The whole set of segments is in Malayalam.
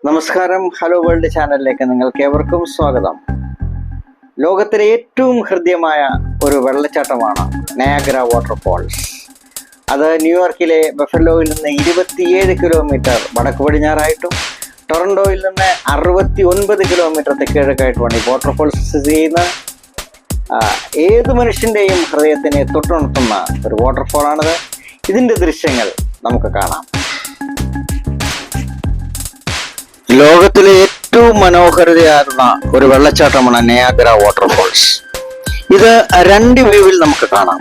നമസ്കാരം, ഹലോ വേൾഡ് ചാനലിലേക്ക് നിങ്ങൾക്ക് ഏവർക്കും സ്വാഗതം. ലോകത്തിലെ ഏറ്റവും ഹൃദ്യമായ ഒരു വെള്ളച്ചാട്ടമാണ് നയാഗ്ര വാട്ടർഫോൾസ്. അത് ന്യൂയോർക്കിലെ ബഫലോയിൽ നിന്ന് 27 കിലോമീറ്റർ വടക്ക് പടിഞ്ഞാറായിട്ടും ടൊറന്റോയിൽ നിന്ന് 69 കിലോമീറ്റർ തെക്കിഴക്കായിട്ടുമാണ് ഈ വാട്ടർഫോൾസ് സ്ഥിതി ചെയ്യുന്നത്. ഏത് മനുഷ്യൻ്റെയും ഹൃദയത്തിനെ തൊട്ടുണർത്തുന്ന ഒരു വാട്ടർഫോളാണിത്. ഇതിൻ്റെ ദൃശ്യങ്ങൾ നമുക്ക് കാണാം. ലോകത്തിലെ ഏറ്റവും മനോഹരതയാർന്ന ഒരു വെള്ളച്ചാട്ടമാണ് നയാഗ്ര വാട്ടർഫോൾസ്. ഇത് രണ്ട് വ്യൂവിൽ നമുക്ക് കാണാം.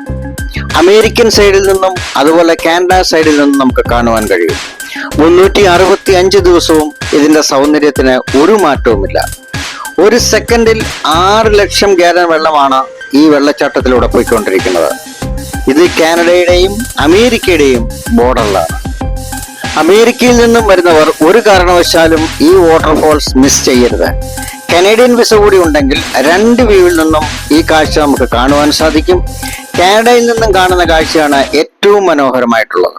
അമേരിക്കൻ സൈഡിൽ നിന്നും അതുപോലെ കാനഡ സൈഡിൽ നിന്നും നമുക്ക് കാണുവാൻ കഴിയും. 365 ദിവസവും ഇതിന്റെ സൗന്ദര്യത്തിന് ഒരു മാറ്റവുമില്ല. ഒരു സെക്കൻഡിൽ 6 ലക്ഷം ഗാലൻ വെള്ളമാണ് ഈ വെള്ളച്ചാട്ടത്തിലൂടെ പോയിക്കൊണ്ടിരിക്കുന്നത്. ഇത് കാനഡയുടെയും അമേരിക്കയുടെയും ബോർഡറിലാണ്. അമേരിക്കയിൽ നിന്നും വരുന്നവർ ഒരു കാരണവശാലും ഈ വാട്ടർഫോൾസ് മിസ് ചെയ്യരുത്. കനേഡിയൻ വിസ കൂടി ഉണ്ടെങ്കിൽ 2 വ്യൂവിൽ നിന്നും ഈ കാഴ്ച നമുക്ക് കാണുവാൻ സാധിക്കും. കാനഡയിൽ നിന്നും കാണുന്ന കാഴ്ചയാണ് ഏറ്റവും മനോഹരമായിട്ടുള്ളത്.